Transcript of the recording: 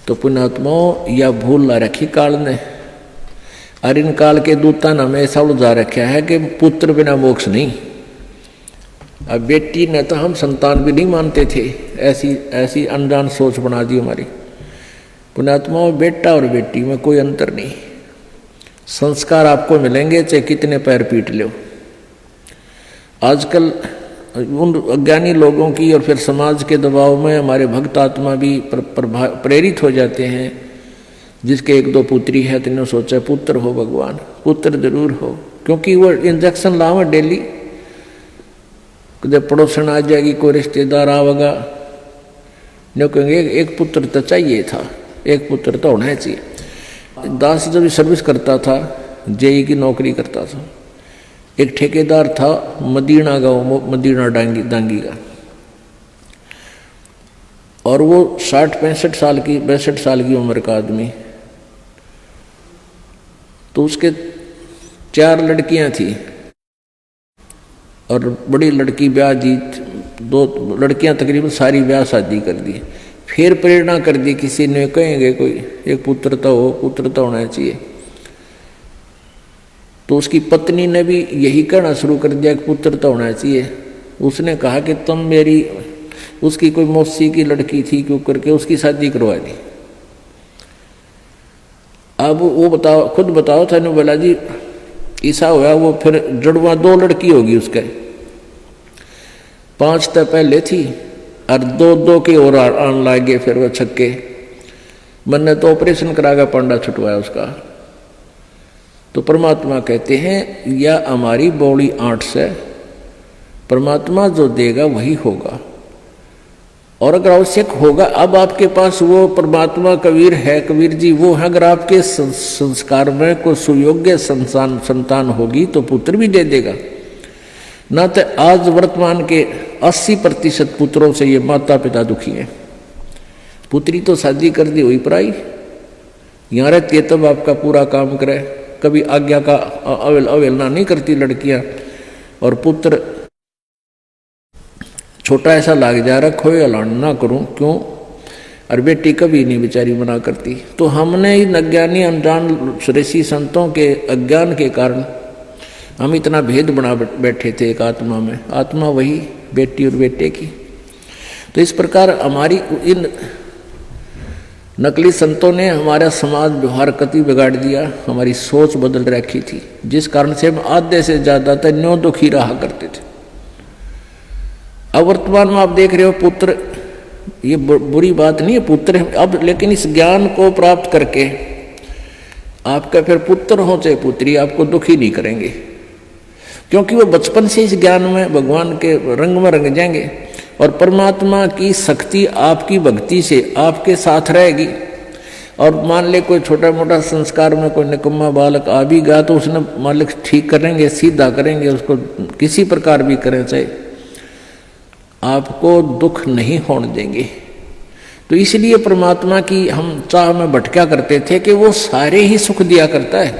तो पुण्यात्माओं यह भूल ला रखी काल ने, और इन काल के दूता ने हमें ऐसा उलझा रखा है कि पुत्र बिना मोक्ष नहीं। अब बेटी ने तो हम संतान भी नहीं मानते थे, ऐसी अनजान सोच बना दी हमारी। पुण्यात्माओं बेटा और बेटी में कोई अंतर नहीं, संस्कार आपको मिलेंगे चाहे कितने पैर पीट लो। आजकल उन अज्ञानी लोगों की और फिर समाज के दबाव में हमारे भक्त आत्मा भी प्रेरित हो जाते हैं। जिसके एक दो पुत्री है तो इन्होंने सोचा पुत्र हो भगवान, पुत्र जरूर हो, क्योंकि वो इंजेक्शन लावा डेली। जब पड़ोसन आ जाएगी, कोई रिश्तेदार आवेगा, नहीं कहेंगे एक पुत्र तो चाहिए था, एक पुत्र तो होना चाहिए। दास जब सर्विस करता था, जेई की नौकरी करता था, एक ठेकेदार था मदीना गांव, मदीना डांगी का, और वो 60-65 साल की 62 साल की उम्र का आदमी। तो उसके 4 लड़कियां थी और बड़ी लड़की ब्याह दी, 2 लड़कियां तकरीबन सारी ब्याह शादी कर दी। फिर प्रेरणा कर दी, किसी ने कहेंगे कोई एक पुत्र तो हो, पुत्र तो होना चाहिए। तो उसकी पत्नी ने भी यही कहना शुरू कर दिया कि पुत्र तो होना चाहिए। उसने कहा कि तुम मेरी, उसकी कोई मौसी की लड़की थी, क्यों करके उसकी शादी करवा दी। अब वो बताओ, खुद बताओ था, बोला जी ऐसा हुआ, वो फिर जड़वा 2 लड़की होगी उसके, 5 तो पहले थी और 2 के और आन लागे। फिर वो छक्के, मैंने तो ऑपरेशन करागा, पांडा छुटवाया उसका। तो परमात्मा कहते हैं यह हमारी बौड़ी आंट से परमात्मा जो देगा वही होगा, और अगर आवश्यक होगा, अब आपके पास वो परमात्मा कबीर है, कबीर जी वो है, अगर आपके संस्कार में कोई सुयोग्य संतान होगी तो पुत्र भी दे देगा। ना तो आज वर्तमान के 80% पुत्रों से ये माता पिता दुखी हैं। पुत्री तो शादी कर दी हुई पराई, यहाँ रहती है तब आपका पूरा काम करे, कभी आज्ञा का अवहेलना नहीं करती लड़कियां, और पुत्र छोटा ऐसा लाग जा रखो हलान ना करूं क्यों, और बेटी कभी नहीं बेचारी मना करती। तो हमने इन अज्ञानी अनजान ऋषि संतों के अज्ञान के कारण हम इतना भेद बना बैठे थे एक आत्मा में, आत्मा वही बेटी और बेटे की। तो इस प्रकार हमारी इन नकली संतों ने हमारा समाज व्यवहार कति बिगाड़ दिया, हमारी सोच बदल रखी थी, जिस कारण से हम आधे से ज्यादा तक न्यों दुखी रहा करते थे। अब वर्तमान में आप देख रहे हो पुत्र, ये बुरी बात नहीं है पुत्र है अब, लेकिन इस ज्ञान को प्राप्त करके आपका फिर पुत्र हो चाहे पुत्री आपको दुखी नहीं करेंगे, क्योंकि वो बचपन से इस ज्ञान में भगवान के रंग में रंग जाएंगे, और परमात्मा की शक्ति आपकी भक्ति से आपके साथ रहेगी। और मान ले कोई छोटा मोटा संस्कार में कोई निकम्मा बालक आ भी गया तो उसने मालिक ठीक करेंगे, सीधा करेंगे, उसको किसी प्रकार भी करें चाहे, आपको दुख नहीं होने देंगे। तो इसलिए परमात्मा की हम चाह में भटका करते थे कि वो सारे ही सुख दिया करता है,